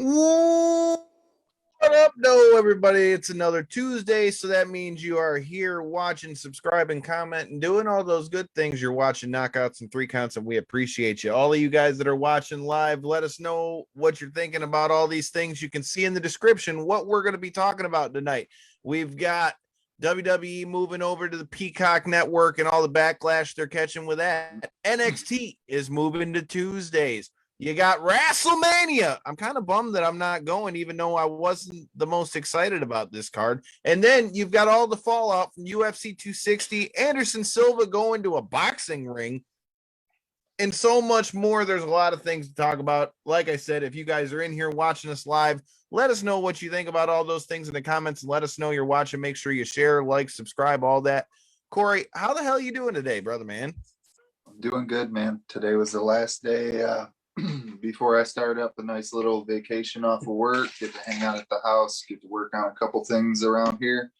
What up, no, everybody? It's another Tuesday, so that means you are here watching, subscribing, commenting, doing all those good things. You're watching Knockouts and Three Counts, and we appreciate you. All of you guys that are watching live, let us know what you're thinking about all these things. You can see in the description what we're going to be talking about tonight. We've got WWE moving over to the Peacock network and all the backlash they're catching with that. NXT is moving to Tuesdays. You got WrestleMania. I'm kind of bummed that I'm not going, even though I wasn't the most excited about this card. And then you've got all the fallout from UFC 260, Anderson Silva going to a boxing ring, and so much more. There's a lot of things to talk about. Like I said, if you guys are in here watching us live, let us know what you think about all those things in the comments and let us know you're watching. Make sure you share, like, subscribe, all that. Cory, how the hell are you doing today, brother, man? I'm doing good, man. Today was the last day before I start up a nice little vacation off of work, get to hang out at the house, get to work on a couple things around here,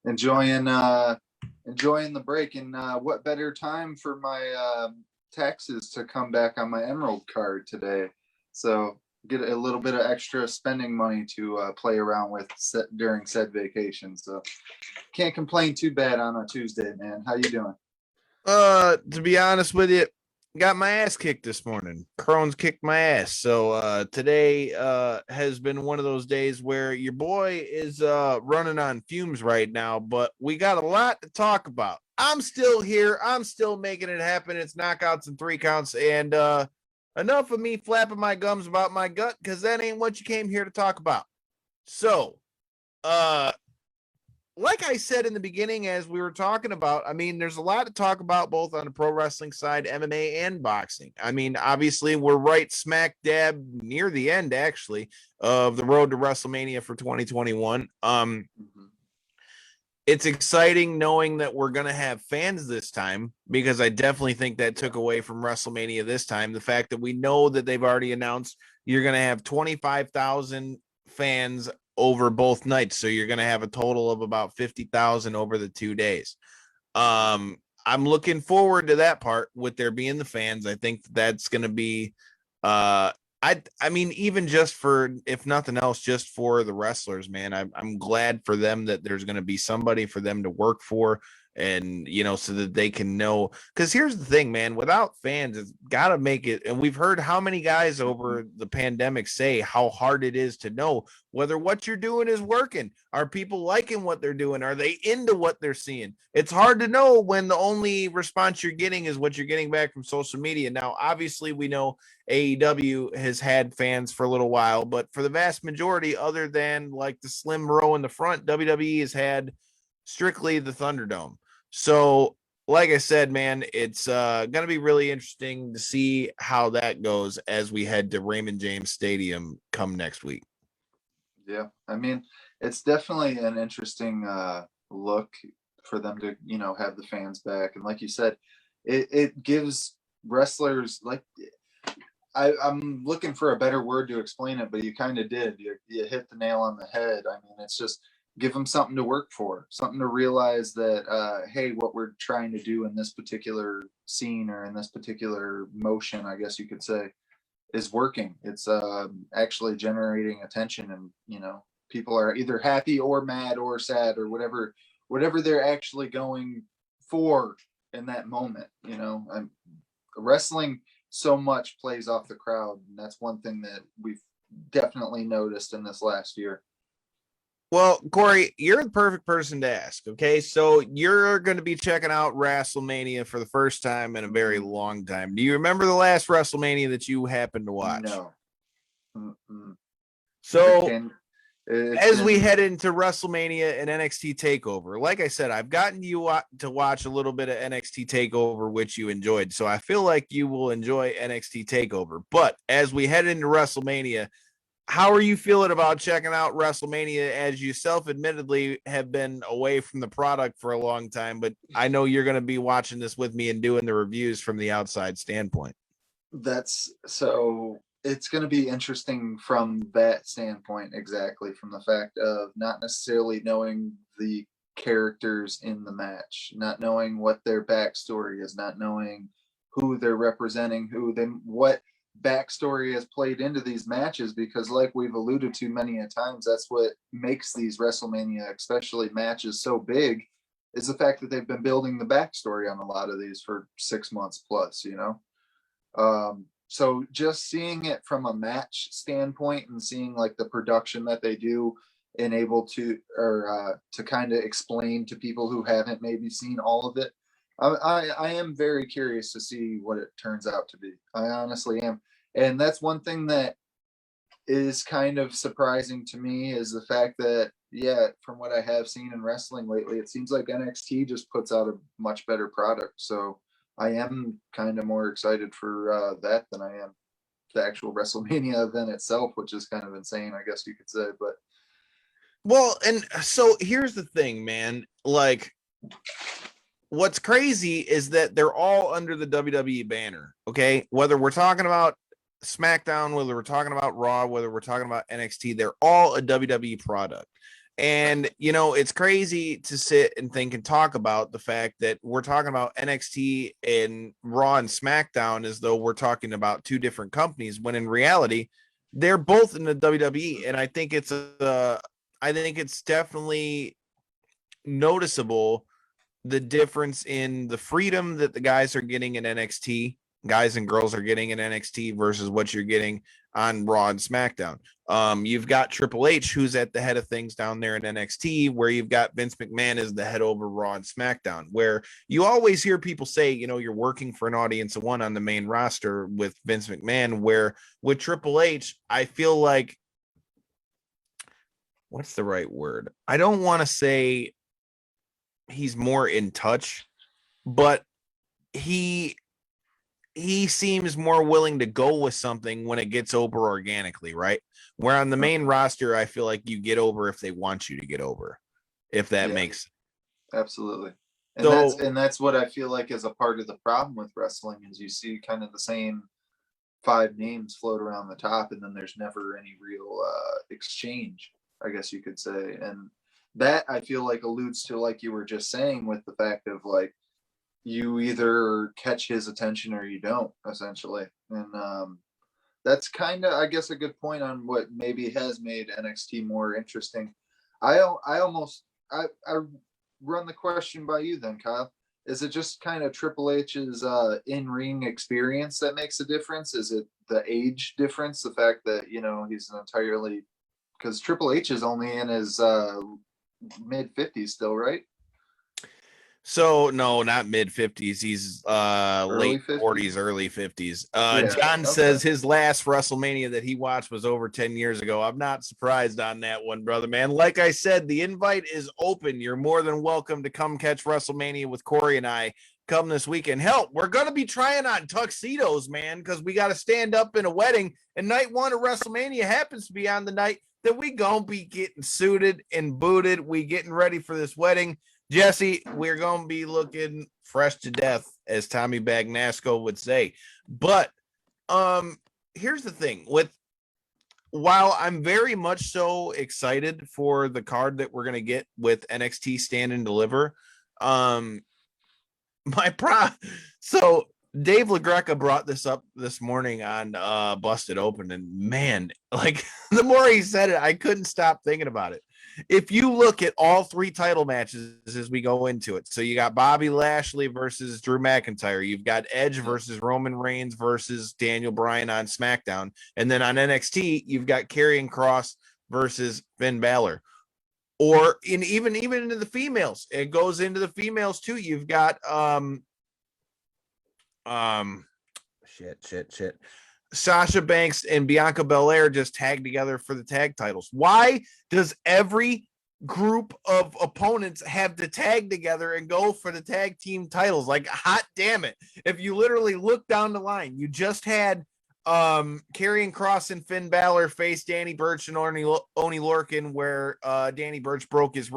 enjoying the break. And what better time for my taxes to come back on my Emerald card today, so get a little bit of extra spending money to play around with during said vacation. So can't complain too bad on a Tuesday, man. How you doing? To be honest with you, got my ass kicked this morning. Crohn's kicked my ass. So today has been one of those days where your boy is running on fumes right now, but we got a lot to talk about. I'm still here. I'm still making it happen. It's Knockouts and Three Counts, and enough of me flapping my gums about my gut, because that ain't what you came here to talk about. So like I said in the beginning, as we were talking about, I mean, there's a lot to talk about both on the pro wrestling side, MMA, and boxing. I mean, obviously, we're right smack dab near the end, actually, of the road to WrestleMania for 2021. It's exciting knowing that we're going to have fans this time, because I definitely think that took away from WrestleMania this time. The fact that we know that they've already announced you're going to have 25,000 fans over both nights, so you're going to have a total of about 50,000 over the 2 days. I'm looking forward to that part with there being the fans. I think that's going to be I mean, even just for, if nothing else, just for the wrestlers, man, I'm glad for them that there's going to be somebody for them to work for, and, you know, so that they can know. Because here's the thing, man, without fans, it's got to make it. And we've heard how many guys over the pandemic say how hard it is to know whether what you're doing is working. Are people liking what they're doing? Are they into what they're seeing? It's hard to know when the only response you're getting is what you're getting back from social media. Now, obviously, we know AEW has had fans for a little while, but for the vast majority, other than like the slim row in the front, WWE has had strictly the Thunderdome. So, like I said, man, it's going to be really interesting to see how that goes as we head to Raymond James Stadium come next week. Yeah, I mean, it's definitely an interesting look for them to, you know, have the fans back. And like you said, it gives wrestlers, like, I'm looking for a better word to explain it, but you kind of did. You hit the nail on the head. I mean, it's just give them something to work for, something to realize that, hey, what we're trying to do in this particular scene or in this particular motion, I guess you could say, is working. It's actually generating attention, and, you know, people are either happy or mad or sad or whatever they're actually going for in that moment. You know, wrestling so much plays off the crowd, and that's one thing that we've definitely noticed in this last year. Well, Cory, you're the perfect person to ask. Okay, so you're going to be checking out WrestleMania for the first time in a very long time. Do you remember the last WrestleMania that you happened to watch? No. So, as we head into WrestleMania and NXT TakeOver, like I said, I've gotten you to watch a little bit of NXT TakeOver, which you enjoyed. So I feel like you will enjoy NXT TakeOver. But as we head into WrestleMania, how are you feeling about checking out WrestleMania, as you self-admittedly have been away from the product for a long time, but I know you're going to be watching this with me and doing the reviews from the outside standpoint? So it's going to be interesting from that standpoint, exactly, from the fact of not necessarily knowing the characters in the match, not knowing what their backstory is, not knowing who they're representing, what backstory has played into these matches, because like we've alluded to many a times, that's what makes these WrestleMania, especially matches, so big, is the fact that they've been building the backstory on a lot of these for 6 months plus, you know? So just seeing it from a match standpoint and seeing like the production that they do and able to, or to kind of explain to people who haven't maybe seen all of it, I am very curious to see what it turns out to be. I honestly am. And that's one thing that is kind of surprising to me, is the fact that, yeah, from what I have seen in wrestling lately, it seems like NXT just puts out a much better product. So I am kind of more excited for that than I am the actual WrestleMania event itself, which is kind of insane, I guess you could say. But well, and so here's the thing, man. Like, what's crazy is that they're all under the WWE banner. Okay, whether we're talking about SmackDown, whether we're talking about Raw, whether we're talking about NXT, they're all a WWE product. And, you know, it's crazy to sit and think and talk about the fact that we're talking about NXT and Raw and SmackDown as though we're talking about two different companies, when in reality, they're both in the WWE. And I think it's definitely noticeable the difference in the freedom that the guys are getting in NXT, guys and girls are getting in NXT, versus what you're getting on Raw and SmackDown. You've got Triple H, who's at the head of things down there in NXT, where you've got Vince McMahon as the head over Raw and SmackDown, where you always hear people say, you know, you're working for an audience of one on the main roster with Vince McMahon, where with Triple H, I feel like, what's the right word? I don't want to say he's more in touch, but he seems more willing to go with something when it gets over organically, right? Where on the main roster, I feel like you get over if they want you to get over, if that makes sense. Absolutely. And that's what I feel like is a part of the problem with wrestling, is you see kind of the same 5 names float around the top, and then there's never any real exchange, I guess you could say. And that, I feel like, alludes to, like you were just saying, with the fact of like, you either catch his attention or you don't, essentially. And that's kind of, I guess, a good point on what maybe has made NXT more interesting. I run the question by you then, Kyle. Is it just kind of Triple H's in-ring experience that makes a difference? Is it the age difference? The fact that, you know, he's an entirely, because Triple H is only in his mid-50s still, right? So no, not mid 50s. He's late 40s, early 50s. John says his last WrestleMania that he watched was over 10 years ago. I'm not surprised on that one, brother, man. Like I said, the invite is open. You're more than welcome to come catch WrestleMania with Cory and I come this weekend. Hell, we're going to be trying on tuxedos, man, because we got to stand up in a wedding, and night 1 of WrestleMania happens to be on the night that we going to be getting suited and booted. We getting ready for this wedding. Jesse, we're going to be looking fresh to death, as Tommy Bagnasco would say. But here's the thing. While I'm very much so excited for the card that we're going to get with NXT Stand and Deliver, so Dave LaGreca brought this up this morning on Busted Open, and man, like, the more he said it, I couldn't stop thinking about it. If you look at all 3 title matches as we go into it, so you got Bobby Lashley versus Drew McIntyre, you've got Edge versus Roman Reigns versus Daniel Bryan on SmackDown, and then on NXT, you've got Karrion Kross versus Finn Balor. Or even into the females, it goes into the females too. You've got shit. Sasha Banks and Bianca Belair just tagged together for the tag titles. Why does every group of opponents have to tag together and go for the tag team titles? Like, hot damn it. If you literally look down the line, you just had Karrion Kross and Finn Balor face Danny Burch and Oney Lorcan, where Danny Burch broke his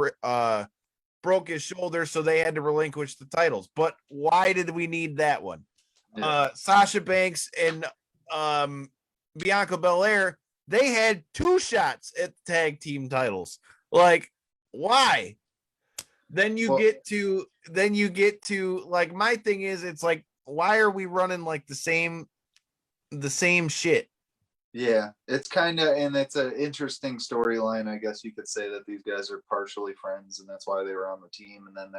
shoulder, so they had to relinquish the titles. But why did we need that one? Sasha Banks and Bianca Belair, they had 2 shots at the tag team titles. Like, why? Then you get to like, my thing is, it's like, why are we running like the same the same shit. Yeah, it's kind of, and it's an interesting storyline, I guess you could say, that these guys are partially friends, and that's why they were on the team, and then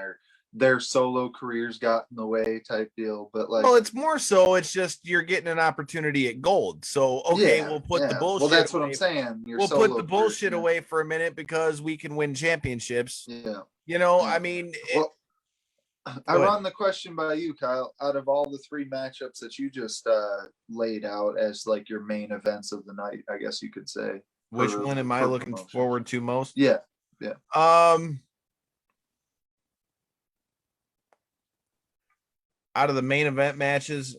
their solo careers got in the way type deal. But like, Well, it's more so it's just you're getting an opportunity at gold. So okay, yeah, we'll put the yeah. Well, bullshit that's what I'm away. saying. Your We'll put the solo career, bullshit yeah, away for a minute because we can win championships. yeah, You know, yeah. I mean, Well, I go ahead. run the question by you, Kyle. Out of all the three matchups that you just laid out as like your main events of the night, I guess you could say. Which one am I looking promotions. forward to most? Yeah, yeah. Out of the main event matches,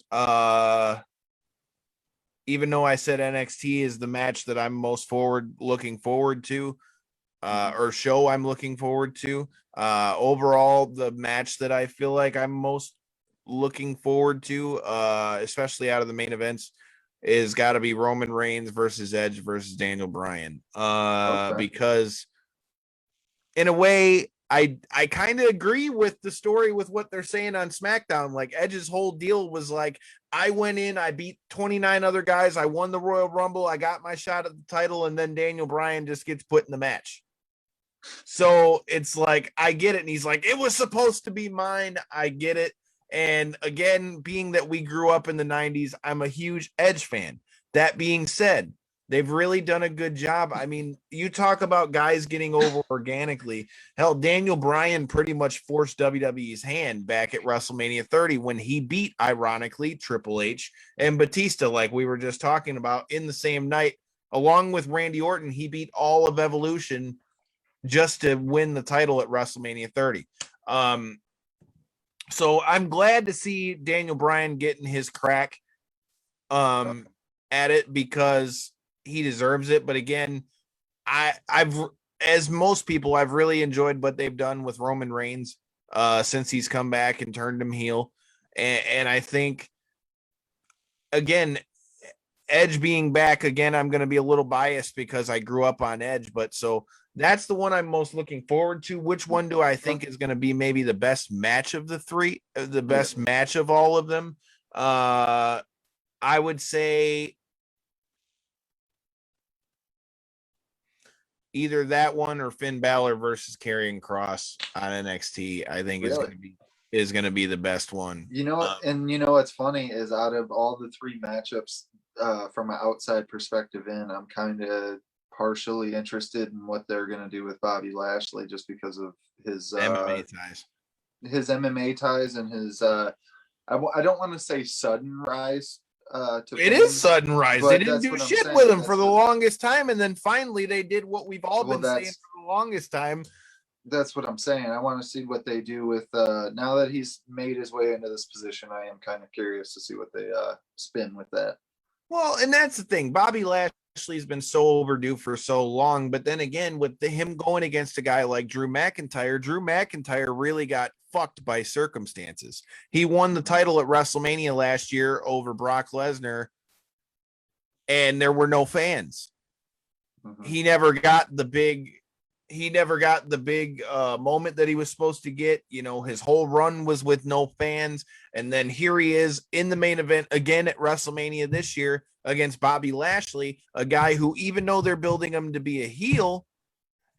even though I said NXT is the match that I'm most looking forward to, or show I'm looking forward to. Overall, the match that I feel like I'm most looking forward to, especially out of the main events, is got to be Roman Reigns versus Edge versus Daniel Bryan. Okay. Because in a way, I kind of agree with the story with what they're saying on SmackDown. Like Edge's whole deal was like, I went in, I beat 29 other guys, I won the Royal Rumble, I got my shot at the title, and then Daniel Bryan just gets put in the match. So it's like, I get it. And he's like, it was supposed to be mine. I get it. And again, being that we grew up in the 90s, I'm a huge Edge fan. That being said, they've really done a good job. I mean, you talk about guys getting over organically. Hell, Daniel Bryan pretty much forced WWE's hand back at WrestleMania 30 when he beat, ironically, Triple H and Batista, like we were just talking about, in the same night. Along with Randy Orton, he beat all of Evolution just to win the title at WrestleMania 30. So I'm glad to see Daniel Bryan getting his crack at it because he deserves it. But again, I've as most people, I've really enjoyed what they've done with Roman Reigns since he's come back and turned him heel. And I think, again, Edge being back again, I'm going to be a little biased because I grew up on Edge, but so that's the one I'm most looking forward to. Which one do I think is going to be maybe the best match of the three, the best match of all of them? I would say either that one or Finn Balor versus Karrion Kross on NXT. I think is going to be the best one. You know, and you know what's funny is out of all the three matchups, from an outside perspective I'm kind of partially interested in what they're going to do with Bobby Lashley just because of his MMA ties. His MMA ties and his I don't want to say sudden rise to it fame, is sudden rise. They didn't do shit with him for the longest time, and then finally they did what we've all been saying for the longest time. That's what I'm saying. I want to see what they do with now that he's made his way into this position. I am kind of curious to see what they spin with that. Well, and that's the thing. Bobby Lashley's been so overdue for so long, but then again, with him going against a guy like Drew McIntyre really got fucked by circumstances. He won the title at WrestleMania last year over Brock Lesnar, and there were no fans. Mm-hmm. He never got the big moment that he was supposed to get. You know, his whole run was with no fans. And then here he is in the main event again at WrestleMania this year against Bobby Lashley, a guy who, even though they're building him to be a heel,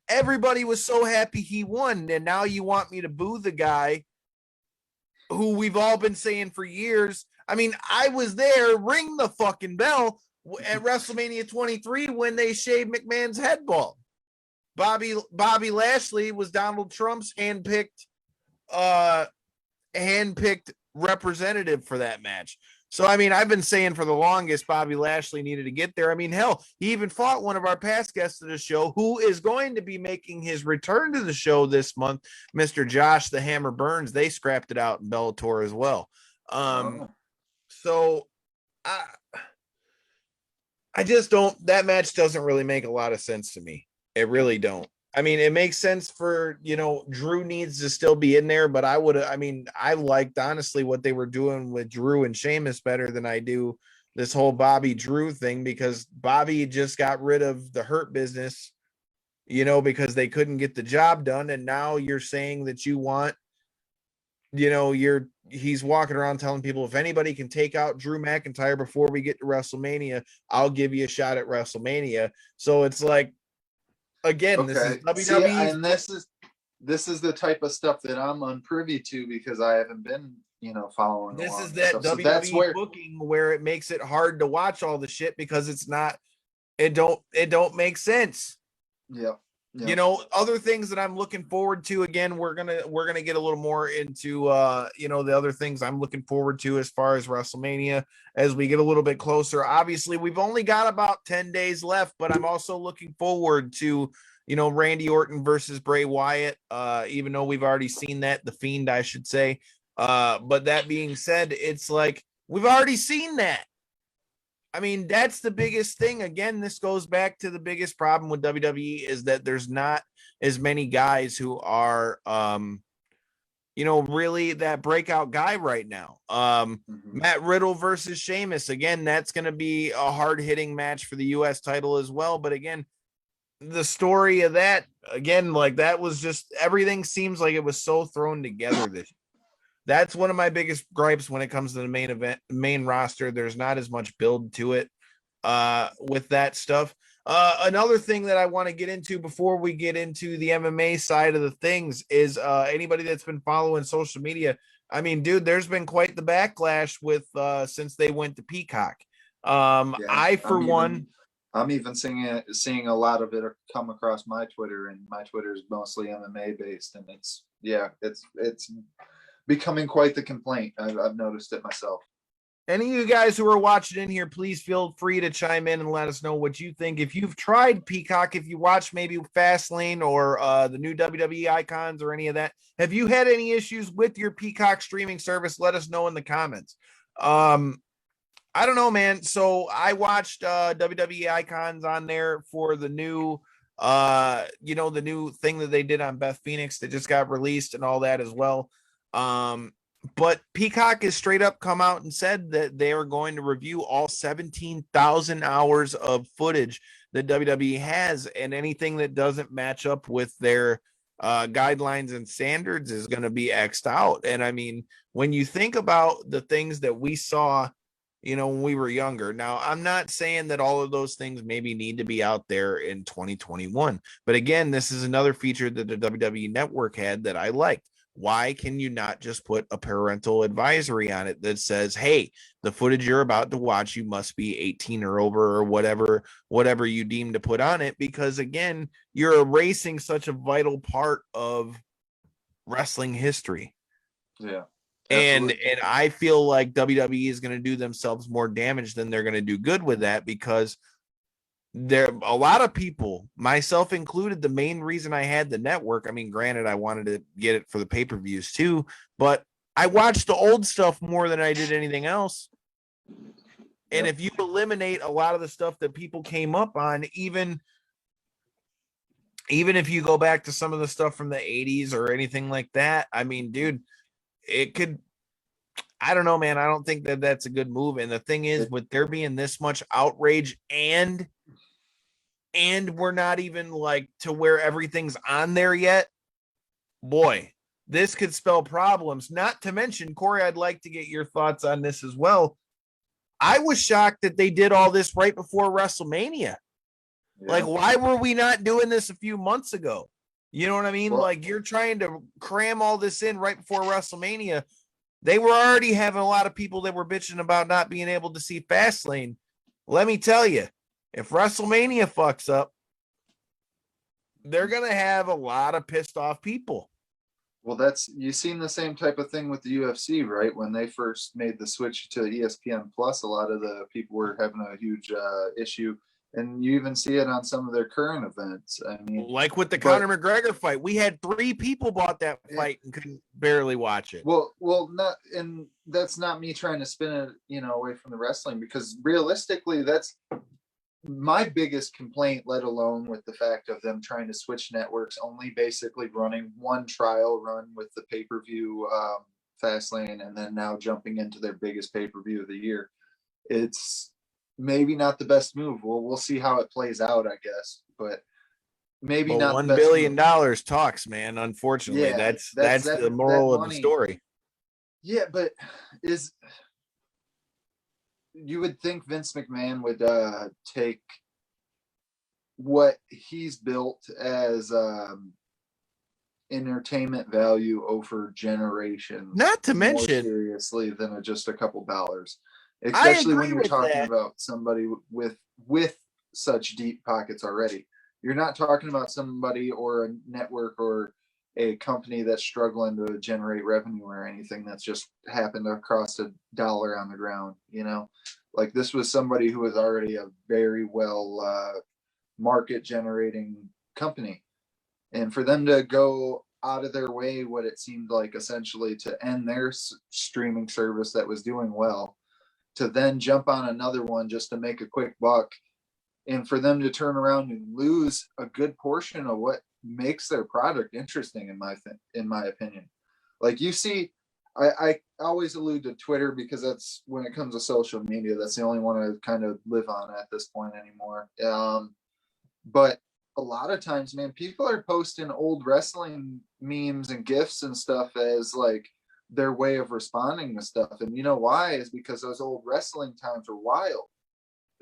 everybody was so happy he won. And now you want me to boo the guy who we've all been saying for years. I mean, I was there, ring the fucking bell at WrestleMania 23 when they shaved McMahon's head bald. Bobby Lashley was Donald Trump's handpicked representative for that match. So, I mean, I've been saying for the longest Bobby Lashley needed to get there. I mean, hell, he even fought one of our past guests of the show who is going to be making his return to the show this month, Mr. Josh the Hammer Burns. They scrapped it out in Bellator as well. So I just don't, that match doesn't really make a lot of sense to me. It really don't. I mean, it makes sense for, you know, Drew needs to still be in there, but I liked honestly what they were doing with Drew and Sheamus better than I do this whole Bobby Drew thing, because Bobby just got rid of the Hurt Business, you know, because they couldn't get the job done. And now you're saying that you want he's walking around telling people, if anybody can take out Drew McIntyre before we get to WrestleMania, I'll give you a shot at WrestleMania. So it's like, again, this is Okay. See, WWE's. and this is the type of stuff that I'm unprivy to because I haven't been, following This along is and that stuff. So WWE that's where, booking where it makes it hard to watch all the shit because it don't make sense. yeah. Other things that I'm looking forward to. Again, we're gonna get a little more into the other things I'm looking forward to as far as WrestleMania as we get a little bit closer. Obviously, we've only got about 10 days left, but I'm also looking forward to Randy Orton versus Bray Wyatt. Even though we've already seen that, The Fiend, I should say. But that being said, it's like we've already seen that. I mean, that's the biggest thing. Again, this goes back to the biggest problem with WWE is that there's not as many guys who are, really that breakout guy right now. Matt Riddle versus Sheamus. Again, that's going to be a hard hitting match for the U.S. title as well. But again, the story of that, again, like that was just everything seems like it was so thrown together this year. That's one of my biggest gripes when it comes to the main roster. There's not as much build to it with that stuff. Another thing that I want to get into before we get into the MMA side of the things is anybody that's been following social media. I mean, dude, there's been quite the backlash with since they went to Peacock. I'm even seeing a lot of it come across my Twitter, and my Twitter is mostly MMA based, and it's becoming quite the complaint. I've noticed it myself. Any of you guys who are watching in here, please feel free to chime in and let us know what you think. If you've tried Peacock, if you watch maybe Fastlane or the new WWE icons or any of that, have you had any issues with your Peacock streaming service? Let us know in the comments. I don't know, man. So I watched WWE icons on there for the new the new thing that they did on Beth Phoenix that just got released and all that as well. But Peacock has straight up come out and said that they are going to review all 17,000 hours of footage that WWE has, and anything that doesn't match up with their guidelines and standards is going to be X'd out. And I mean, when you think about the things that we saw, when we were younger, now I'm not saying that all of those things maybe need to be out there in 2021, but again, this is another feature that the WWE network had that I liked. Why can you not just put a parental advisory on it that says, hey, the footage you're about to watch, you must be 18 or over, or whatever you deem to put on it? Because again, you're erasing such a vital part of wrestling history. Yeah. And I feel like WWE is going to do themselves more damage than they're going to do good with that, because there a lot of people, myself included, the main reason I had the network, I mean, granted, I wanted to get it for the pay-per-views too, but I watched the old stuff more than I did anything else. And if you eliminate a lot of the stuff that people came up on, even if you go back to some of the stuff from the 80s or anything like that, I mean, dude, it could, I don't know, man. I don't think that that's a good move. And the thing is, with there being this much outrage and we're not even like to where everything's on there yet, boy, this could spell problems. Not to mention, Cory, I'd like to get your thoughts on this as well. I was shocked that they did all this right before WrestleMania. Yeah. Like, why were we not doing this a few months ago? You know what I mean? Well, like, you're trying to cram all this in right before WrestleMania. They were already having a lot of people that were bitching about not being able to see Fastlane. Let me tell you, if WrestleMania fucks up, they're going to have a lot of pissed off people. Well, you've seen the same type of thing with the UFC, right? When they first made the switch to ESPN Plus, a lot of the people were having a huge issue. And you even see it on some of their current events. I mean, like with the Conor McGregor fight, we had 3 people bought that fight and couldn't barely watch it. Well, and that's not me trying to spin it, away from the wrestling, because realistically, that's my biggest complaint, let alone with the fact of them trying to switch networks, only basically running one trial run with the pay-per-view Fastlane, and then now jumping into their biggest pay-per-view of the year. It's maybe not the best move. Well, we'll see how it plays out, I guess, but maybe not. $1 billion talks, man. Unfortunately, that's the moral of the story. Yeah, but you would think Vince McMahon would take what he's built as entertainment value over generations Not to more mention, seriously than just a couple dollars, I especially when agree you're with talking that. about somebody with such deep pockets already. You're not talking about somebody or a network or a company that's struggling to generate revenue or anything that's just happened across $1 on the ground, you know. Like, this was somebody who was already a very well market generating company, and for them to go out of their way, what it seemed like essentially to end their streaming service that was doing well, to then jump on another one just to make a quick buck, and for them to turn around and lose a good portion of what makes their product interesting, in my opinion. Like, you see, I always allude to Twitter because that's, when it comes to social media, that's the only one I kind of live on at this point anymore. But a lot of times, man, people are posting old wrestling memes and gifs and stuff as like their way of responding to stuff. And you know why? Is because those old wrestling times were wild.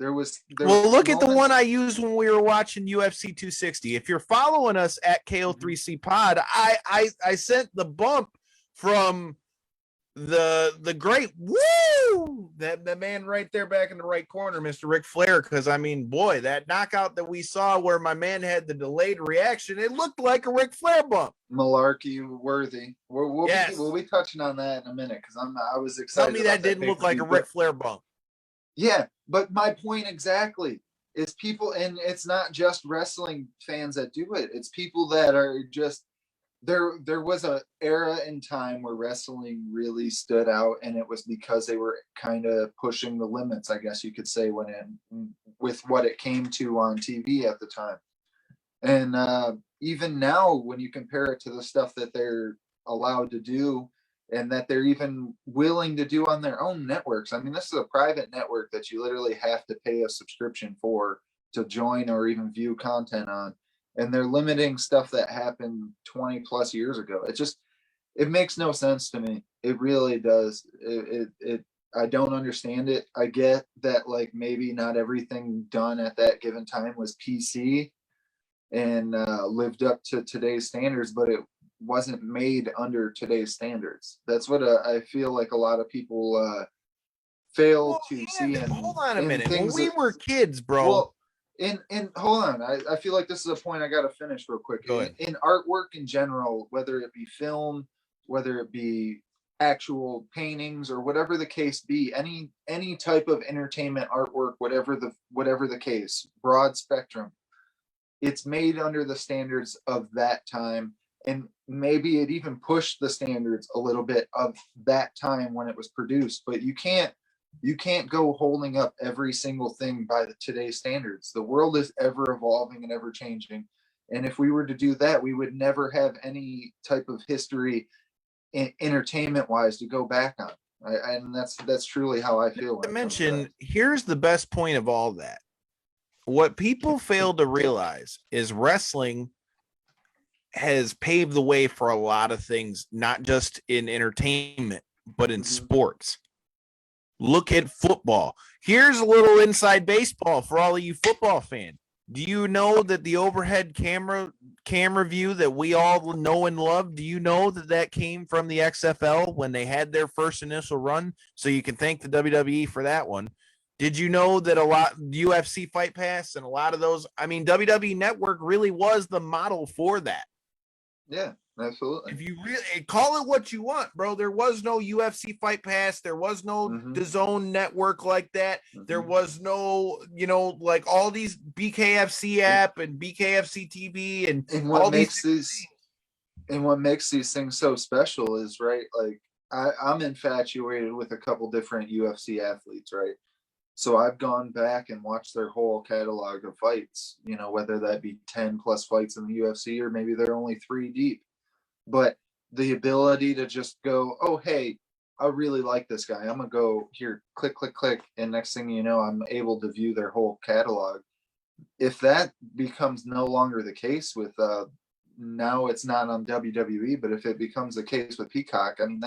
There was Well, look at the moments. one I used when we were watching UFC 260. If you're following us at KO3C Pod, I sent the bump from the great that man right there back in the right corner, Mr. Ric Flair. Because I mean, boy, that knockout that we saw where my man had the delayed reaction, it looked like a Ric Flair bump. Malarkey worthy. Yes. We'll be touching on that in a minute because I was Tell excited me about that that didn't look like pay-per-view. a Ric Flair bump. Yeah, but my point exactly is people, and it's not just wrestling fans that do it. It's people that are just there was a era in time where wrestling really stood out, and it was because they were kind of pushing the limits, I guess you could say, with what it came to on TV at the time. And even now, when you compare it to the stuff that they're allowed to do and that they're even willing to do on their own networks. I mean, this is a private network that you literally have to pay a subscription for to join or even view content on. And they're limiting stuff that happened 20 plus years ago. It makes no sense to me. It really does. I don't understand it. I get that, like, maybe not everything done at that given time was PC and lived up to today's standards, but it wasn't made under today's standards. That's what I feel like a lot of people fail to see. And hold on a minute. When things we that, were kids, bro. well, in hold on, I feel like this is a point I got to finish real quick. Go ahead. In artwork in general, whether it be film, whether it be actual paintings, or whatever the case be, any type of entertainment artwork, whatever the case, broad spectrum, it's made under the standards of that time, and maybe it even pushed the standards a little bit of that time when it was produced. But you can't go holding up every single thing by today's standards. The world is ever evolving and ever changing, and if we were to do that, we would never have any type of history entertainment wise to go back on. And that's truly how I feel. To mention, here's the best point of all that. What people fail to realize is wrestling has paved the way for a lot of things, not just in entertainment, but in sports. Look at football. Here's a little inside baseball for all of you football fans. Do you know that the overhead camera view that we all know and love, do you know that came from the XFL when they had their first initial run? So you can thank the WWE for that one. Did you know that a lot UFC Fight Pass and a lot of those, I mean, WWE Network really was the model for that. Yeah, absolutely. If you really call it what you want, bro, there was no UFC Fight Pass. There was no DAZN network like that. There was no, like all these BKFC app and BKFC TV and what all makes these. And what makes these things so special is, right, like I'm infatuated with a couple different UFC athletes, right? So I've gone back and watched their whole catalog of fights, whether that be 10 plus fights in the UFC or maybe they're only 3 deep. But the ability to just go, oh, hey, I really like this guy. I'm going to go here, click, click, click. And next thing you know, I'm able to view their whole catalog. If that becomes no longer the case with now it's not on WWE, but if it becomes the case with Peacock, I mean,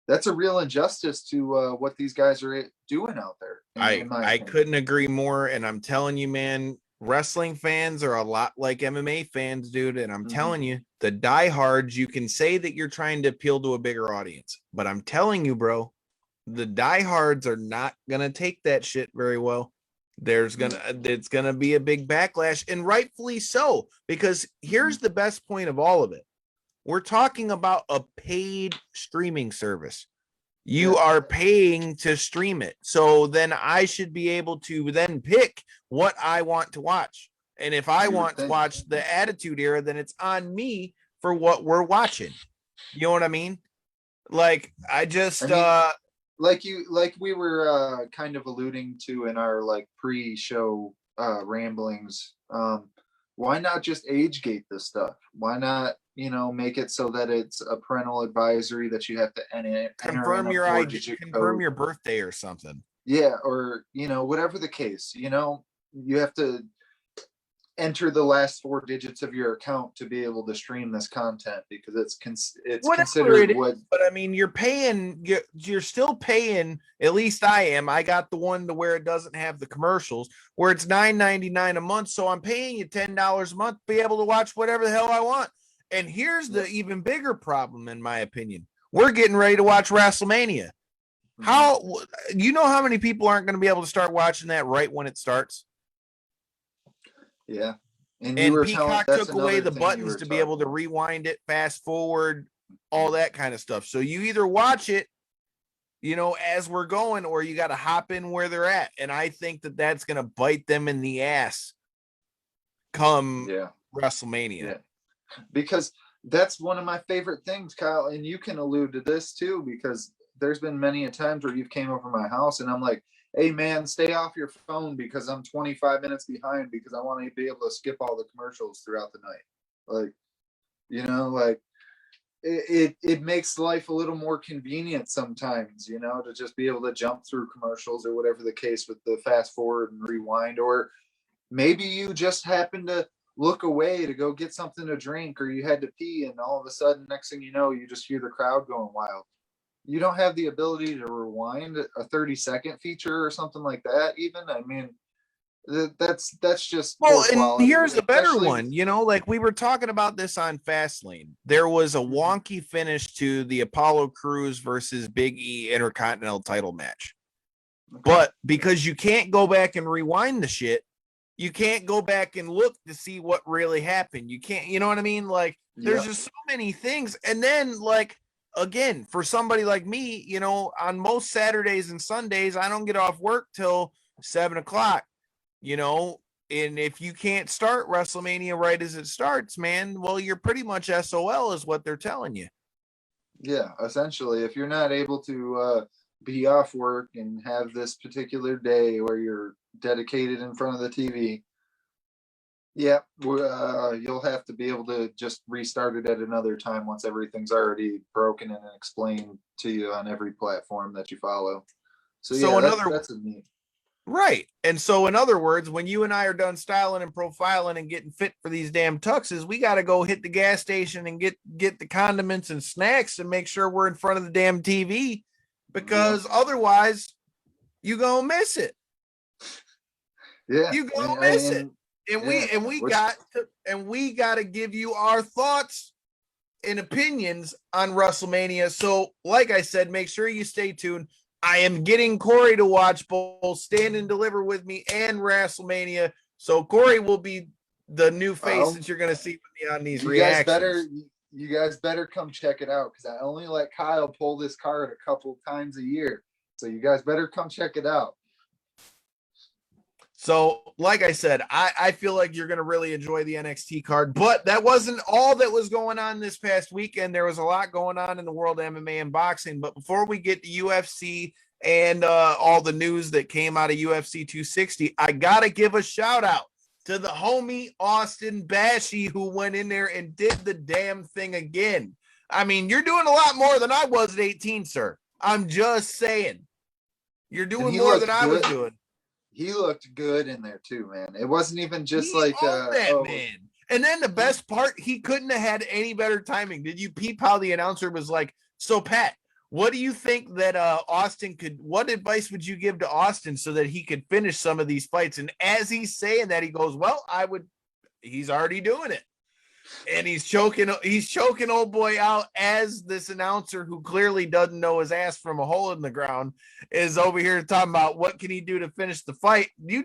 that's a real injustice to what these guys are doing out there. I couldn't agree more. And I'm telling you, man, wrestling fans are a lot like MMA fans, dude. And I'm telling you, the diehards, you can say that you're trying to appeal to a bigger audience, but I'm telling you, bro, the diehards are not gonna take that shit very well. It's gonna be a big backlash, and rightfully so, because here's the best point of all of it. We're talking about a paid streaming service. You are paying to stream it. So then I should be able to then pick what I want to watch. And if I want to watch the Attitude Era, then it's on me for what we're watching. You know what I mean? Like, like we were kind of alluding to in our like pre-show ramblings. Why not just age gate this stuff? Why not, make it so that it's a parental advisory that you have to confirm your ID, confirm your birthday or something. Yeah, or whatever the case. You have to enter the last 4 digits of your account to be able to stream this content, because it's considered but I mean, you're still paying. At least I am. I got the one to where it doesn't have the commercials, where it's $9.99 a month. So I'm paying you $10 a month to be able to watch whatever the hell I want. And here's the even bigger problem, in my opinion. We're getting ready to watch WrestleMania. How many people aren't going to be able to start watching that right when it starts? Yeah. And Peacock took away the buttons to be able to rewind it, fast forward, all that kind of stuff. So you either watch it, as we're going, or you got to hop in where they're at. And I think that that's going to bite them in the ass come WrestleMania. Yeah. Because that's one of my favorite things, Kyle. And you can allude to this too, because there's been many a times where you've came over my house and I'm like, hey man, stay off your phone because I'm 25 minutes behind because I want to be able to skip all the commercials throughout the night. It makes life a little more convenient sometimes, to just be able to jump through commercials or whatever the case with the fast forward and rewind. Or maybe you just happen to look away to go get something to drink, or you had to pee, and all of a sudden, next thing you know, you just hear the crowd going wild. You don't have the ability to rewind a 30-second feature or something like that. Even, I mean, that's just and here's the better one. Like we were talking about this on Fastlane. There was a wonky finish to the Apollo Crews versus Big E Intercontinental title match. But because you can't go back and rewind the shit, you can't go back and look to see what really happened. You can't, you know what I mean? Like, there's just so many things. And then, like, again, for somebody like me, on most Saturdays and Sundays, I don't get off work till 7:00, and if you can't start WrestleMania right as it starts, man, well, you're pretty much SOL is what they're telling you. Yeah, essentially, if you're not able to be off work and have this particular day where you're dedicated in front of the TV, you'll have to be able to just restart it at another time once everything's already broken and explained to you on every platform that you follow. That's a neat. Right. And so in other words, when you and I are done styling and profiling and getting fit for these damn tuxes, we got to go hit the gas station and get the condiments and snacks and make sure we're in front of the damn TV, because otherwise you gonna miss it. Yeah. You gonna miss it. And we got to give you our thoughts and opinions on WrestleMania. So, like I said, make sure you stay tuned. I am getting Cory to watch both Stand and Deliver with me and WrestleMania. So Cory will be the new face that you're going to see with me on these reactions. You guys better come check it out, because I only let Kyle pull this card a couple times a year. So you guys better come check it out. So, like I said, I feel like you're going to really enjoy the NXT card, but that wasn't all that was going on this past weekend. There was a lot going on in the world of MMA and boxing. But before we get to UFC and all the news that came out of UFC 260, I got to give a shout out to the homie Austin Bashy, who went in there and did the damn thing again. I mean, you're doing a lot more than I was at 18, sir. I'm just saying. You're doing more than I was doing. He looked good in there too, man. It wasn't even just man. And then the best part, he couldn't have had any better timing. Did you peep how the announcer was like, so Pat, What do you think that Austin could? What advice would you give to Austin so that he could finish some of these fights? And as he's saying that, he goes, "Well, I would." He's already doing it, and he's choking. He's choking old boy out as this announcer who clearly doesn't know his ass from a hole in the ground is over here talking about what can he do to finish the fight. You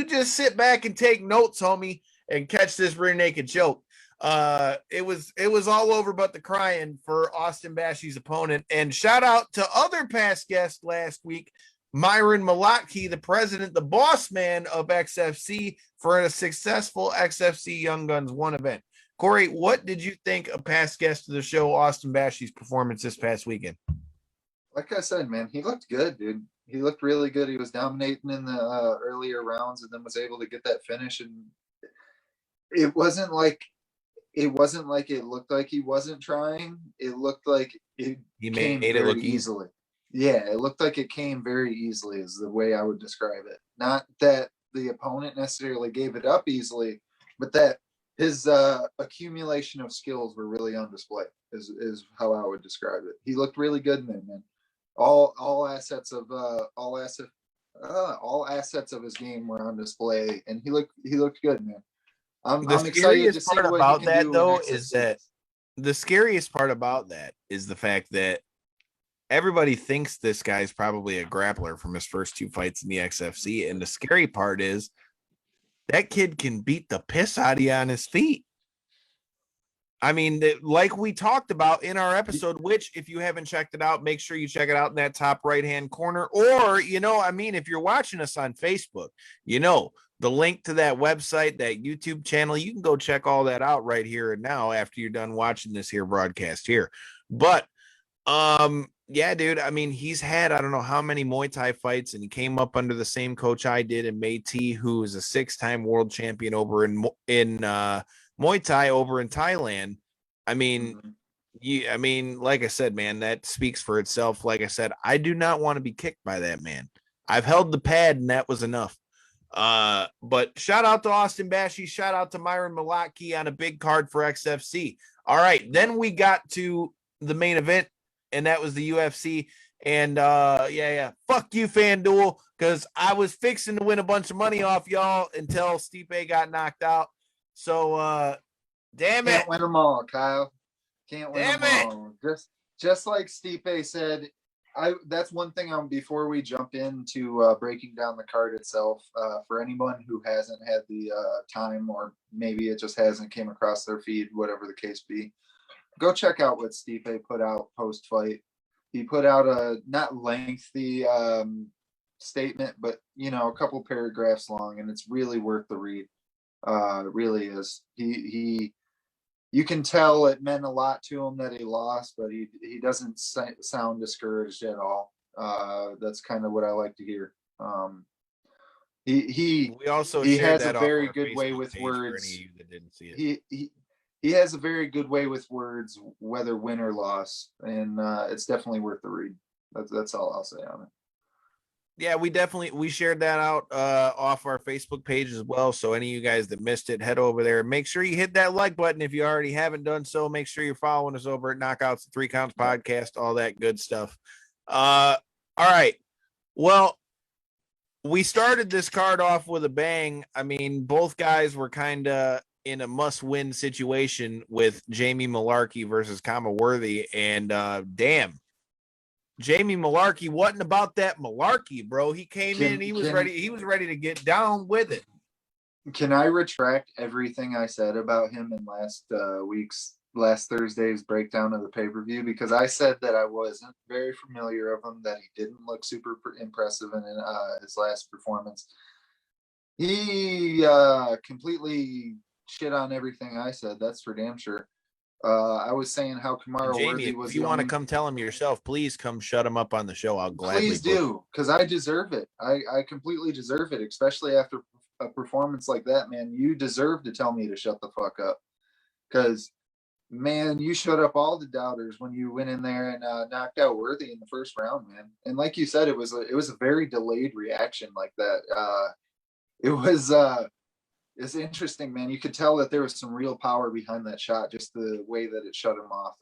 just sit back and take notes, homie, and catch this rear naked choke. It was all over but the crying for Austin Bashy's opponent. And shout out to other past guests last week, Myron Malotki, the president, the boss man of XFC, for a successful XFC Young Guns 1 event. Cory, what did you think of past guest of the show, Austin Bashy's performance this past weekend? Like I said, man, he looked good, dude. He looked really good. He was dominating in the earlier rounds, and then was able to get that finish. And it wasn't like it looked like he wasn't trying. It looked like he made it look easily. Yeah, it looked like it came very easily, is the way I would describe it. Not that the opponent necessarily gave it up easily, but that his accumulation of skills were really on display, is how I would describe it. He looked really good in there, man. All assets of his game were on display, and he looked good, man. I'm excited to see what about that though is that the scariest part about that is the fact that everybody thinks this guy's probably a grappler from his first 2 fights in the XFC, and the scary part is that kid can beat the piss out of you on his feet. I mean, like we talked about in our episode, which if you haven't checked it out, make sure you check it out in that top right-hand corner. Or, if you're watching us on Facebook, the link to that website, that YouTube channel, you can go check all that out right here and now after you're done watching this here broadcast here. But, yeah, dude, I mean, he's had, I don't know how many Muay Thai fights, and he came up under the same coach I did in Métis, who is a 6-time world champion over in Muay Thai over in Thailand. I mean, like I said, man, that speaks for itself. Like I said, I do not want to be kicked by that man. I've held the pad, and that was enough. But shout out to Austin Bashy, shout out to Myron Malotki on a big card for XFC. All right, then we got to the main event, and that was the UFC. And fuck you, FanDuel, because I was fixing to win a bunch of money off y'all until Stipe got knocked out. So damn it. Can't win them all, Kyle. Can't win them all. Just like Stipe said, that's one thing before we jump into breaking down the card itself, for anyone who hasn't had the time, or maybe it just hasn't came across their feed, whatever the case be, go check out what Stipe put out post-fight. He put out a not lengthy statement, but a couple paragraphs long, and it's really worth the read. It really is. You can tell it meant a lot to him that he lost, but he doesn't sound discouraged at all. That's kind of what I like to hear. He has a very good way with words. He has a very good way with words, whether win or loss, and it's definitely worth the read. That's all I'll say on it. Yeah, we shared that out off our Facebook page as well. So any of you guys that missed it, head over there. Make sure you hit that like button if you already haven't done so. Make sure you're following us over at Knockouts and 3 Counts Podcast, all that good stuff. All right. Well, we started this card off with a bang. I mean, both guys were kind of in a must-win situation with Jamie Malarkey versus Kama Worthy, and damn. Jamie Malarkey wasn't about that malarkey, bro. He came in, he was ready to get down with it. Can I retract everything I said about him in last Thursday's breakdown of the pay-per-view? Because I said that I wasn't very familiar of him, that he didn't look super impressive in his last performance. He completely shit on everything I said. That's for damn sure. I was saying how Kamaru Worthy was. If you want to come tell him yourself, please come shut him up on the show. I'll gladly. Please do, because I deserve it. I completely deserve it, especially after a performance like that, man. You deserve to tell me to shut the fuck up, because, man, you shut up all the doubters when you went in there and knocked out Worthy in the first round, man. And like you said, it was a very delayed reaction like that. It's interesting, man. You could tell that there was some real power behind that shot, just the way that it shut him off,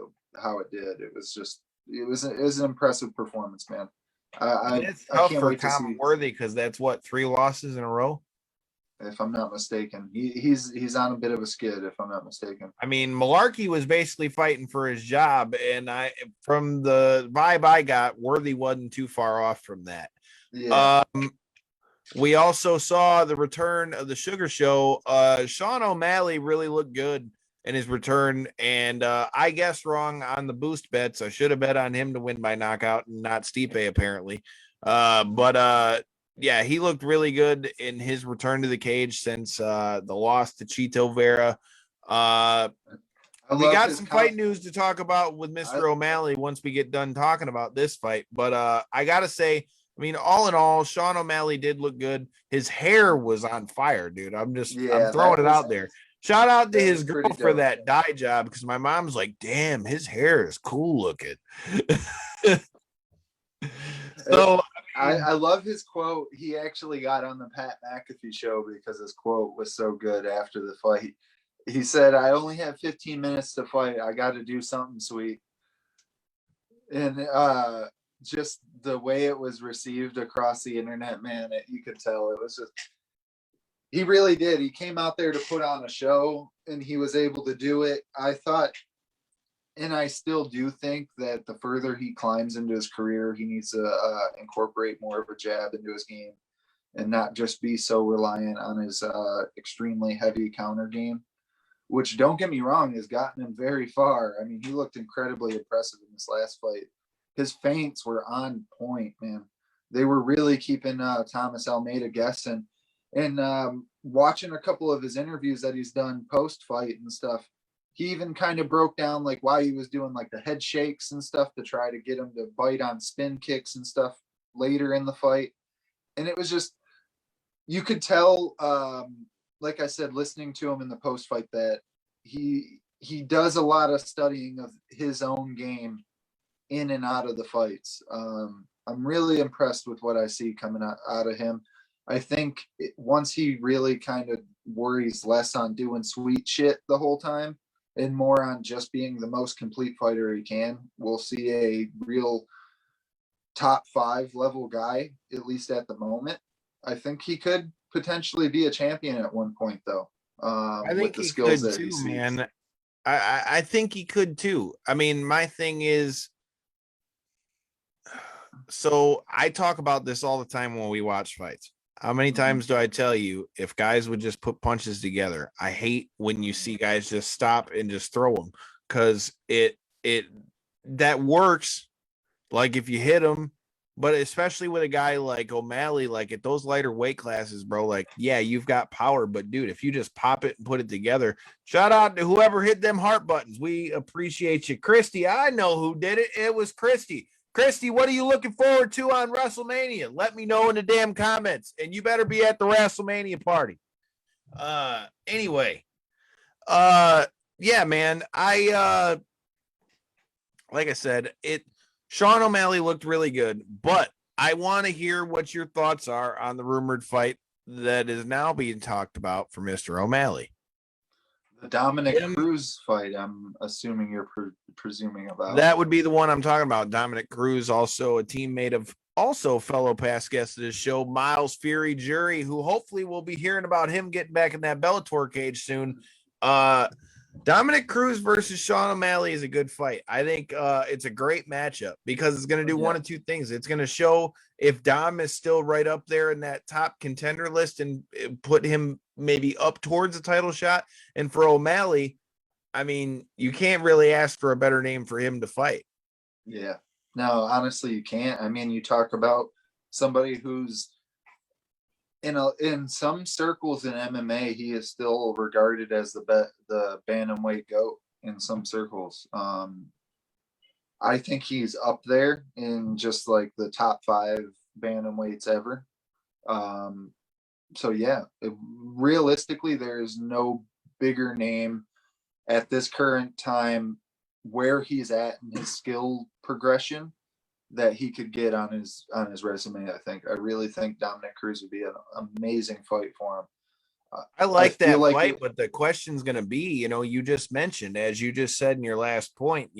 how it did. It was just it was an impressive performance, man. It's I tough can't for wait to Tom see. Worthy because that's what, 3 losses in a row. If I'm not mistaken, he's on a bit of a skid. If I'm not mistaken. I mean, Malarkey was basically fighting for his job, and from the vibe I got, Worthy wasn't too far off from that. Yeah. We also saw the return of the Sugar Show. Sean O'Malley really looked good in his return, and I guessed wrong on the boost bets. I should have bet on him to win by knockout and not Stipe, apparently. Yeah, he looked really good in his return to the cage since the loss to Chito Vera. We got some fight news to talk about with Mr. O'Malley once we get done talking about this fight. But I got to say, I mean, all in all, Sean O'Malley did look good. His hair was on fire, dude. I'm throwing it out there. Shout out to his girl for that dye job, because my mom's like, damn, his hair is cool looking. So I love his quote. He actually got on the Pat McAfee show because his quote was so good after the fight. He said, I only have 15 minutes to fight. I got to do something sweet. And just the way it was received across the internet, man, you could tell it was just, he really did. He came out there to put on a show, and he was able to do it. I thought, and I still do think that the further he climbs into his career, he needs to incorporate more of a jab into his game and not just be so reliant on his extremely heavy counter game, which, don't get me wrong, has gotten him very far. I mean, he looked incredibly impressive in this last fight. His feints were on point, man. They were really keeping Thomas Almeida guessing. And watching a couple of his interviews that he's done post-fight and stuff, he even kind of broke down like why he was doing like the head shakes and stuff to try to get him to bite on spin kicks and stuff later in the fight. And it was just, you could tell, like I said, listening to him in the post-fight, that he does a lot of studying of his own game in and out of the fights. I'm really impressed with what I see coming out of him. I think once he really kind of worries less on doing sweet shit the whole time and more on just being the most complete fighter he can, we'll see a real top 5 level guy, at least at the moment. I think he could potentially be a champion at one point, though. I think he could too, man. I think he could too. I mean, my thing is, so I talk about this all the time when we watch fights. How many times do I tell you, if guys would just put punches together? I hate when you see guys just stop and just throw them, because that works. Like if you hit them, but especially with a guy like O'Malley, like at those lighter weight classes, bro, like, yeah, you've got power, but dude, if you just pop it and put it together, shout out to whoever hit them heart buttons. We appreciate you. Christy, I know who did it. It was Christy. Christy, what are you looking forward to on WrestleMania? Let me know in the damn comments, and you better be at the WrestleMania party. Anyway, yeah, man, like I said, Sean O'Malley looked really good, but I want to hear what your thoughts are on the rumored fight that is now being talked about for Mr. O'Malley. The Dominic Cruz fight, I'm assuming you're presuming about. That would be the one I'm talking about. Dominic Cruz, also a teammate of also fellow past guest of this show, Miles Fury Jury, who hopefully we'll be hearing about him getting back in that Bellator cage soon. Dominic Cruz versus Sean O'Malley is a good fight. I think it's a great matchup because it's going to do one of two things. It's going to show if Dom is still right up there in that top contender list and put him maybe up towards a title shot. And for O'Malley, I mean, you can't really ask for a better name for him to fight. Yeah. No, honestly, you can't. I mean, you talk about somebody who's in some circles in MMA, he is still regarded as the bantamweight GOAT in some circles. I think he's up there in just like the top 5 bantamweights ever. So yeah, realistically, there is no bigger name at this current time where he's at in his skill progression that he could get on his resume. I really think Dominic Cruz would be an amazing fight for him. I like that fight, but the question's going to be, you just mentioned, as you just said in your last point,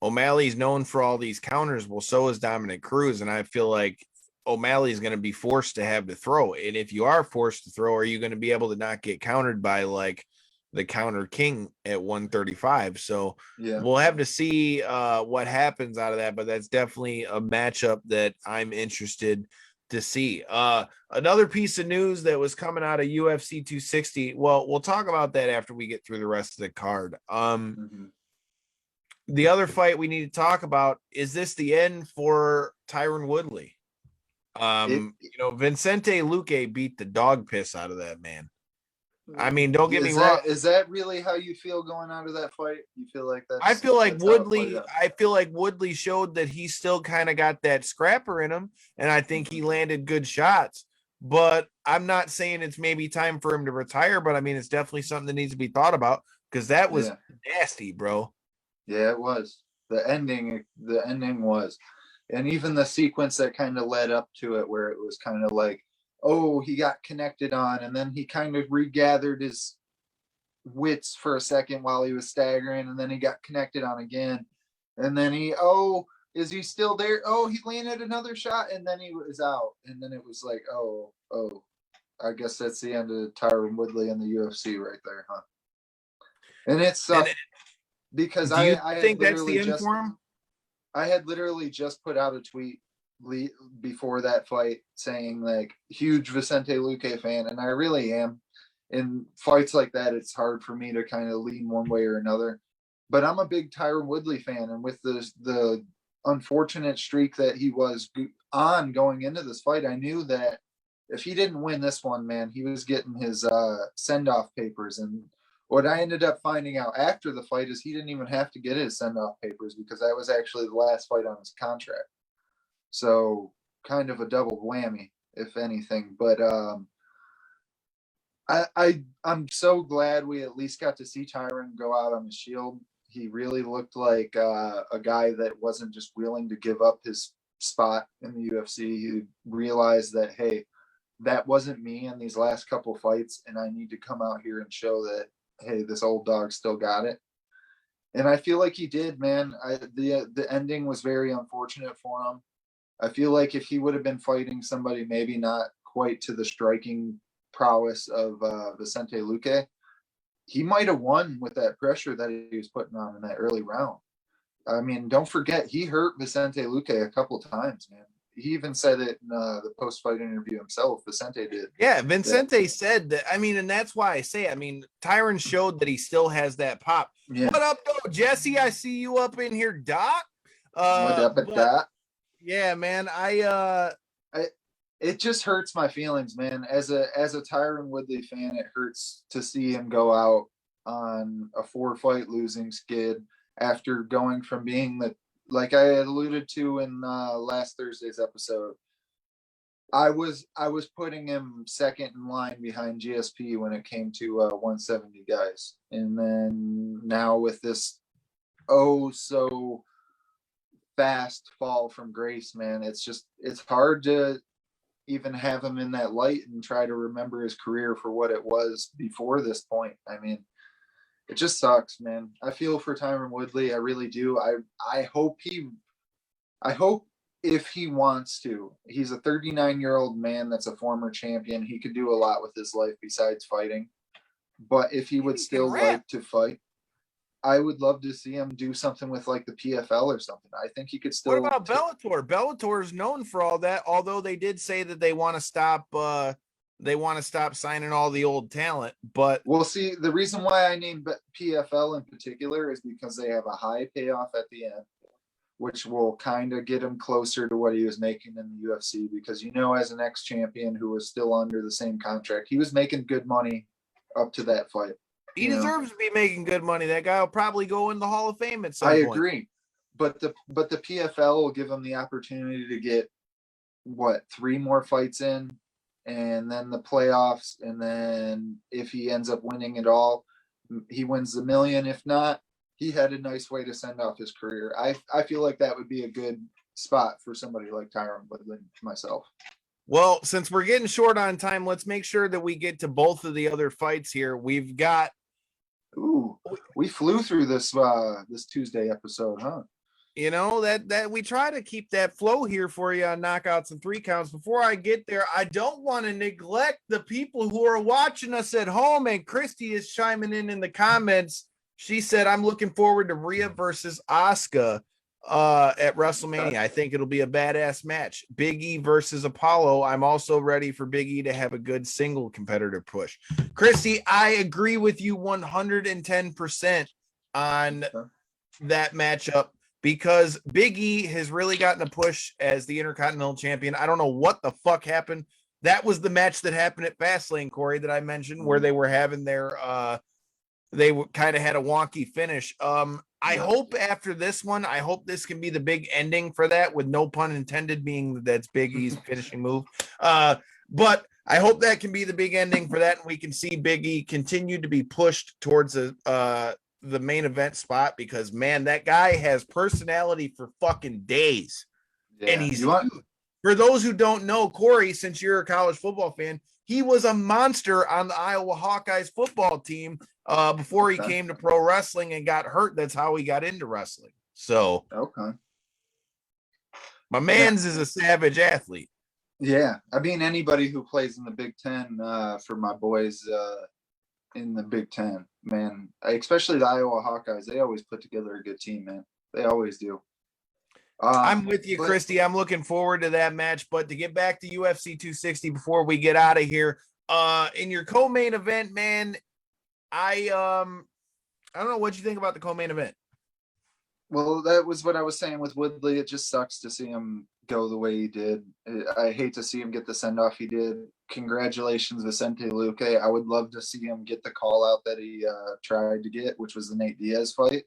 O'Malley's known for all these counters. Well, so is Dominic Cruz. And I feel like O'Malley's going to be forced to have to throw. And if you are forced to throw, are you going to be able to not get countered by like the counter king at 135? So we'll have to see what happens out of that. But that's definitely a matchup that I'm interested to see. Another piece of news that was coming out of UFC 260. Well, we'll talk about that after we get through the rest of the card. The other fight we need to talk about, is this the end for Tyron Woodley? Vicente Luque beat the dog piss out of that man. I mean, don't get me wrong. Is that really how you feel going out of that fight? You feel like that? I feel like Woodley showed that he still kind of got that scrapper in him, and I think he landed good shots. But I'm not saying it's maybe time for him to retire, but I mean, it's definitely something that needs to be thought about, because that was nasty, bro. Yeah, it was. The ending was. And even the sequence that kind of led up to it, where it was kind of like, oh, he got connected on, and then he kind of regathered his wits for a second while he was staggering, and then he got connected on again. And then is he still there? Oh, he landed another shot, and then he was out. And then it was like, oh, I guess that's the end of Tyron Woodley in the UFC right there, huh? And it sucked. Because I think that's the end for him. I had literally just put out a tweet before that fight saying, like, huge Vicente Luque fan, and I really am. In fights like that, it's hard for me to kind of lean one way or another. But I'm a big Tyron Woodley fan, and with the unfortunate streak that he was on going into this fight, I knew that if he didn't win this one, man, he was getting his send-off papers. And what I ended up finding out after the fight is he didn't even have to get his send-off papers, because that was actually the last fight on his contract. So kind of a double whammy, if anything. But I'm so glad we at least got to see Tyron go out on the shield. He really looked like a guy that wasn't just willing to give up his spot in the UFC. He realized that, hey, that wasn't me in these last couple fights, and I need to come out here and show that, hey, this old dog still got it. And I feel like he did, man. The ending was very unfortunate for him. I feel like if he would have been fighting somebody maybe not quite to the striking prowess of Vicente Luque, he might have won with that pressure that he was putting on in that early round. I mean, don't forget, he hurt Vicente Luque a couple of times, man. He even said it in the post-fight interview himself. Vicente did. Yeah, Vicente said that. I mean, and that's why I say, I mean, Tyron showed that he still has that pop. Yeah. What up, though, Jesse? I see you up in here, Doc. What up, Doc? Yeah, man. It just hurts my feelings, man. As a Tyron Woodley fan, it hurts to see him go out on a 4-fight losing skid after going from being like I had alluded to in last Thursday's episode. I was putting him second in line behind GSP when it came to 170 guys, and then now with this so fast fall from grace, man, it's hard to even have him in that light and try to remember his career for what it was before this point. I mean, it just sucks, man. I feel for Tyron Woodley. I really do. I hope if he wants to, he's a 39-year-old man that's a former champion. He could do a lot with his life besides fighting. But if he would still like to fight, I would love to see him do something with like the PFL or something. I think he could still. What about Bellator? Bellator is known for all that, although they did say that they want to stop signing all the old talent. But we'll see. The reason why I named PFL in particular is because they have a high payoff at the end, which will kind of get him closer to what he was making in the UFC. Because, as an ex-champion who was still under the same contract, he was making good money up to that fight. He deserves to be making good money. That guy will probably go in the Hall of Fame at some point. I agree. But the PFL will give him the opportunity to get 3 more fights in, and then the playoffs, and then if he ends up winning it all, he wins the $1 million. If not, he had a nice way to send off his career. I feel like that would be a good spot for somebody like Tyron Woodley, myself. Well, since we're getting short on time, let's make sure that we get to both of the other fights here. We've got. Ooh, we flew through this Tuesday episode, huh? You know, that we try to keep that flow here for you on knockouts and 3 counts. Before I get there, I don't want to neglect the people who are watching us at home. And Christy is chiming in the comments. She said, I'm looking forward to Rhea versus Asuka at WrestleMania. I think it'll be a badass match. Big E versus Apollo. I'm also ready for Big E to have a good single competitor push. Christy, I agree with you 110% on that matchup, because Big E has really gotten a push as the Intercontinental Champion. I don't know what the fuck happened. That was the match that happened at Fastlane, Corey, that I mentioned, where they were having their they kind of had a wonky finish. I hope after this one, I hope this can be the big ending for that, with no pun intended, being that's Big E's finishing move. But I hope that can be the big ending for that, and we can see Big E continue to be pushed towards the main event spot, because man, that guy has personality for fucking days. Yeah. And he's for those who don't know, Corey, since you're a college football fan, he was a monster on the Iowa Hawkeyes football team before he came to pro wrestling and got hurt. That's how he got into wrestling. So my man's is a savage athlete. Yeah, I mean, anybody who plays in the Big Ten for my boys in the Big Ten, man, especially the Iowa Hawkeyes, they always put together a good team, man. They always do. I'm with you, Christy. I'm looking forward to that match. But to get back to UFC 260 before we get out of here, in your co-main event, man, I don't know what you think about the co-main event. Well, that was what I was saying with Woodley. It just sucks to see him go the way he did. I hate to see him get the send-off he did. Congratulations, Vicente Luque. I would love to see him get the call-out that he tried to get, which was the Nate Diaz fight.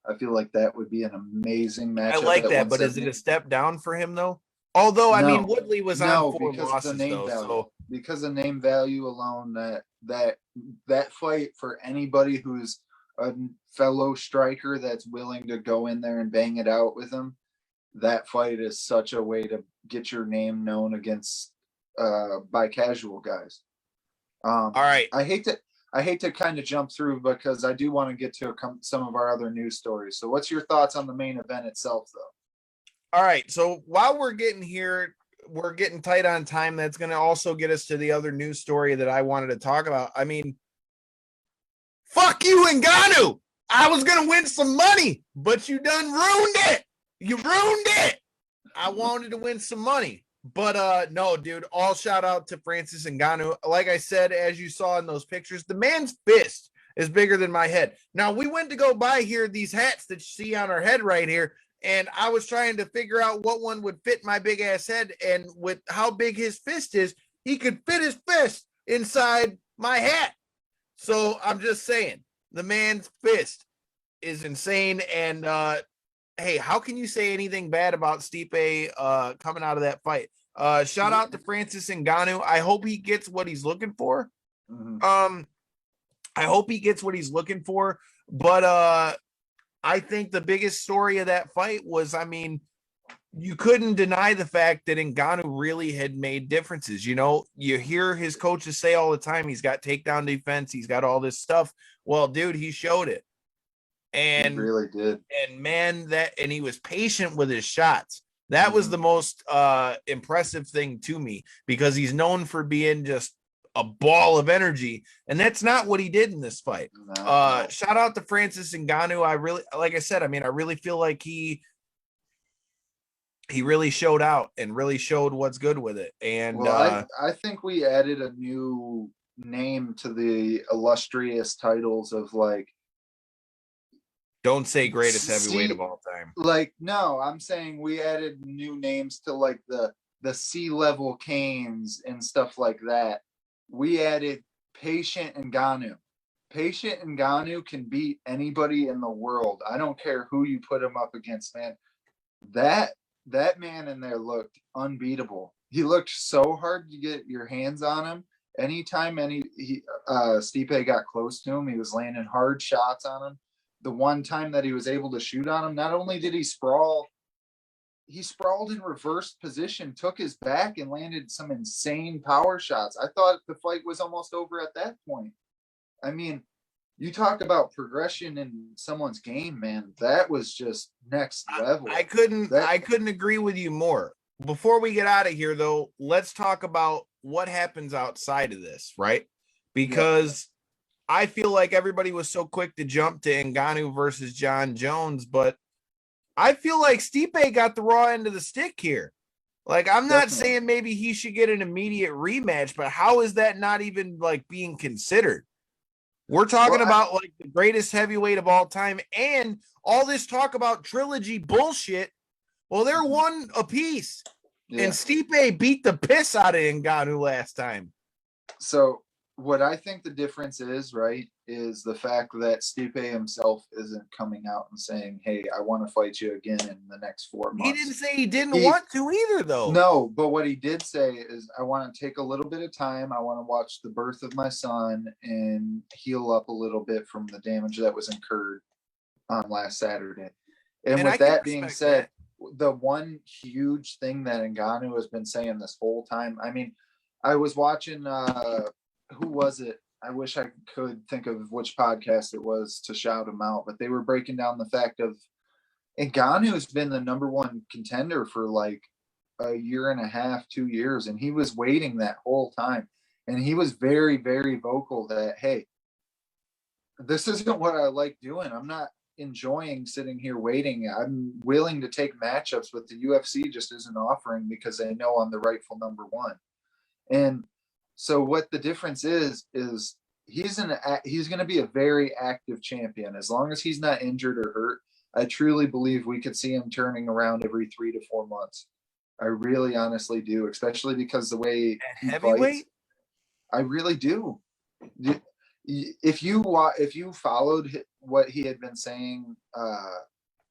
I feel like that would be an amazing match. I like that, but is it a step down for him, though? Although, I mean, Woodley was on 4 losses, though. So because of name value alone, that fight for anybody who's a fellow striker that's willing to go in there and bang it out with him, that fight is such a way to get your name known against by casual guys. All right. I hate to kind of jump through, because I do want to get to some of our other news stories. So what's your thoughts on the main event itself, though? All right. So while we're getting here, we're getting tight on time. That's going to also get us to the other news story that I wanted to talk about. I mean, fuck you, Nganu. I was going to win some money, but you done ruined it. You ruined it. I wanted to win some money. But no, dude, all shout out to Francis Ngannou. Like I said, as you saw in those pictures, the man's fist is bigger than my head. Now, we went to go buy here these hats that you see on our head right here, and I was trying to figure out what one would fit my big ass head, and with how big his fist is, he could fit his fist inside my hat. So I'm just saying, the man's fist is insane. And hey, how can you say anything bad about Stipe coming out of that fight? Shout out to Francis Ngannou. I hope he gets what he's looking for. I hope he gets what he's looking for. But I think the biggest story of that fight was, I mean, you couldn't deny the fact that Ngannou really had made differences. You know, you hear his coaches say all the time, he's got takedown defense, he's got all this stuff. Well, dude, he showed it. And he really did. And man, and he was patient with his shots. That was the most impressive thing to me, because he's known for being just a ball of energy, and that's not what he did in this fight. No. Shout out to Francis Ngannou. I really, like I said, I mean, I really feel like he really showed out and really showed what's good with it. And well, I think we added a new name to the illustrious titles of, like, don't say greatest heavyweight of all time. Like, no, I'm saying we added new names to, like, the C-level Canes and stuff like that. We added Patient Ngannou. Patient Ngannou can beat anybody in the world. I don't care who you put him up against, man. That man in there looked unbeatable. He looked so hard to get your hands on him. Anytime Stipe got close to him, he was landing hard shots on him. The one time that he was able to shoot on him, not only did he sprawl, he sprawled in reverse position, took his back, and landed some insane power shots. I thought the fight was almost over at that point. I mean, you talk about progression in someone's game, man. That was just next level. I couldn't agree with you more. Before we get out of here, though, let's talk about what happens outside of this, right? Because I feel like everybody was so quick to jump to Nganu versus Jon Jones, but I feel like Stipe got the raw end of the stick here. Like, I'm not saying maybe he should get an immediate rematch, but how is that not even like being considered? We're talking about like the greatest heavyweight of all time, and all this talk about trilogy bullshit. Well, they're one apiece, and Stipe beat the piss out of Nganu last time. So what I think the difference is, right, is the fact that Stipe himself isn't coming out and saying, hey, I want to fight you again in the next 4 months. He didn't say he didn't want to either, though. No, but what he did say is, I want to take a little bit of time. I want to watch the birth of my son and heal up a little bit from the damage that was incurred on last Saturday. And with that being said, the one huge thing that Nganu has been saying this whole time, I mean, I was watching who was it? I wish I could think of which podcast it was to shout him out, but they were breaking down the fact of Nganu has been the number one contender for like a year and a half, 2 years, and he was waiting that whole time. And he was very, very vocal that, hey, this isn't what I like doing. I'm not enjoying sitting here waiting. I'm willing to take matchups, but the UFC just isn't offering because they know I'm the rightful number one. And so what the difference is he's going to be a very active champion. As long as he's not injured or hurt, I truly believe we could see him turning around every 3 to 4 months. I really honestly do, especially because the way he fights. I really do. If you followed what he had been saying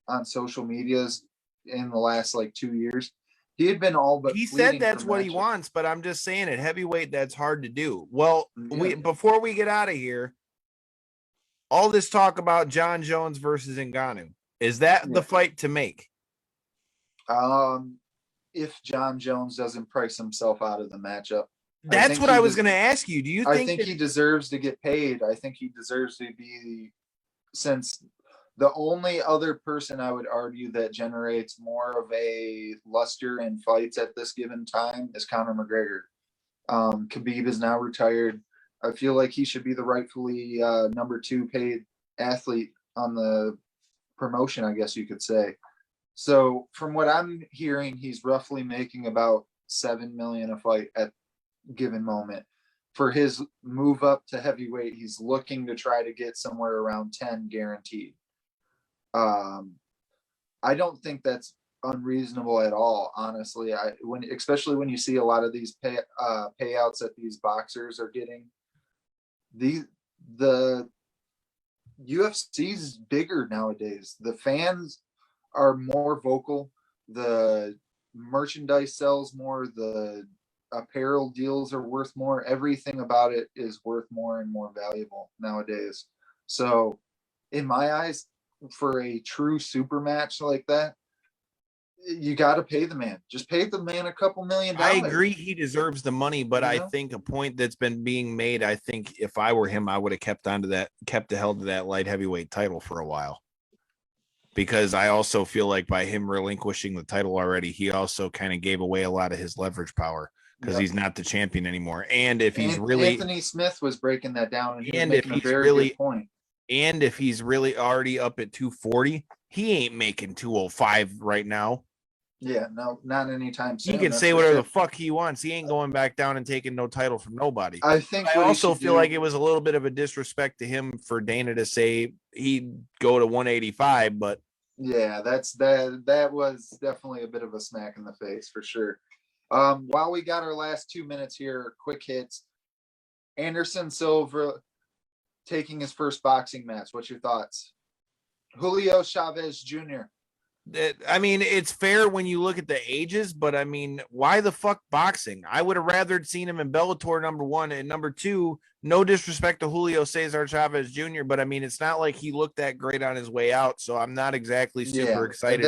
on social medias in the last like 2 years, he had been all but. He said that's what he wants, but I'm just saying at heavyweight that's hard to do. Well, before we get out of here, all this talk about Jon Jones versus Nganu, is that the fight to make? If Jon Jones doesn't price himself out of the matchup. That's what I was going to ask you. Do you think? I think he deserves to get paid. I think he deserves to be, since the only other person I would argue that generates more of a luster in fights at this given time is Conor McGregor. Khabib is now retired. I feel like he should be the rightfully number 2 paid athlete on the promotion, I guess you could say. So from what I'm hearing, he's roughly making about $7 million a fight at given moment. For his move up to heavyweight, he's looking to try to get somewhere around 10 guaranteed. I don't think that's unreasonable at all, honestly. Especially when you see a lot of these payouts that these boxers are getting. The UFC's bigger nowadays. The fans are more vocal. The merchandise sells more. The apparel deals are worth more. Everything about it is worth more and more valuable nowadays. So in my eyes, for a true super match like that, you got to pay the man. Just pay the man a couple $1 million. I agree he deserves the money, but I think a point that's been being made, I think if I were him, I would have kept the held to that light heavyweight title for a while. Because I also feel like by him relinquishing the title already, he also kind of gave away a lot of his leverage power because he's not the champion anymore. And if he's really, Anthony Smith was breaking that down, and he was making a very good point. And if he's really already up at 240, he ain't making 205 right now. Yeah, no, not anytime soon. He can say whatever the fuck he wants. He ain't going back down and taking no title from nobody. I think. I also feel like it was a little bit of a disrespect to him for Dana to say he'd go to 185, but yeah, that was definitely a bit of a smack in the face for sure. While we got our last 2 minutes here, quick hits. Anderson Silva taking his first boxing match. What's your thoughts? Julio Chavez Jr. I mean, it's fair when you look at the ages, but I mean, why the fuck boxing? I would have rather seen him in Bellator, number 1, and number 2, no disrespect to Julio Cesar Chavez Jr., but I mean, it's not like he looked that great on his way out, so I'm not exactly super excited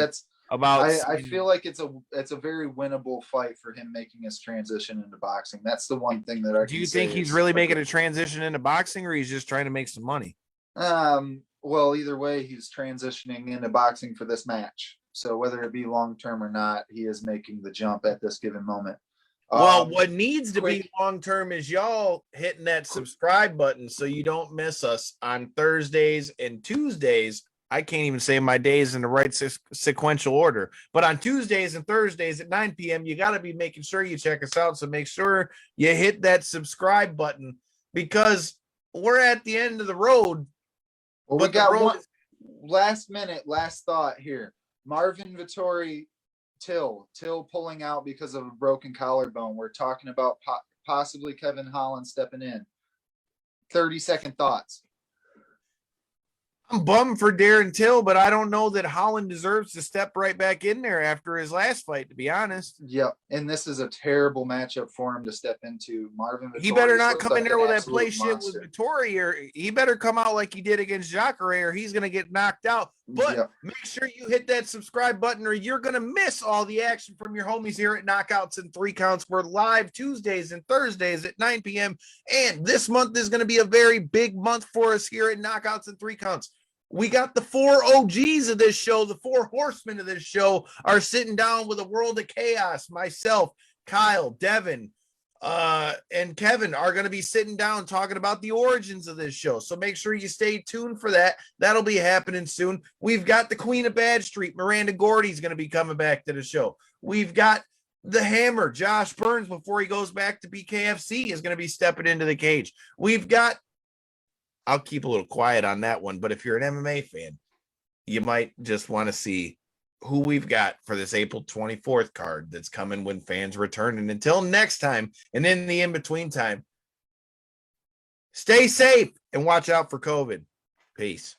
about. I feel like it's a very winnable fight for him making his transition into boxing. That's the one thing that I do you think he's really making a transition into boxing, or he's just trying to make some money? Well, either way, he's transitioning into boxing for this match. So whether it be long term or not, he is making the jump at this given moment. Well, what needs to quick- be long term is y'all hitting that subscribe button so you don't miss us on Thursdays and Tuesdays. I can't even say my days in the right sequential order, but on Tuesdays and Thursdays at 9 p.m., you got to be making sure you check us out. So make sure you hit that subscribe button because we're at the end of the road. Well, we got one last thought here. Marvin Vittori Till pulling out because of a broken collarbone. We're talking about possibly Kevin Holland stepping in. 30-second thoughts. I'm bummed for Darren Till, but I don't know that Holland deserves to step right back in there after his last fight, to be honest. Yep. And this is a terrible matchup for him to step into. Marvin Vittori, he better not come in there with that play shit with Vittori, or he better come out like he did against Jacare, or he's going to get knocked out. But make sure you hit that subscribe button or you're going to miss all the action from your homies here at Knockouts in 3 Counts. We're live Tuesdays and Thursdays at 9 p.m. And this month is going to be a very big month for us here at Knockouts in 3 Counts. We got the 4 OGs of this show. The 4 horsemen of this show are sitting down with a world of chaos. Myself, Kyle, Devin, and Kevin are going to be sitting down talking about the origins of this show. So make sure you stay tuned for that. That'll be happening soon. We've got the Queen of Bad Street, Miranda Gordy's going to be coming back to the show. We've got the Hammer, Josh Burns, before he goes back to BKFC, is going to be stepping into the cage. We've got, I'll keep a little quiet on that one, but if you're an MMA fan, you might just want to see who we've got for this April 24th card that's coming when fans return. And until next time, and in the in-between time, stay safe and watch out for COVID. Peace.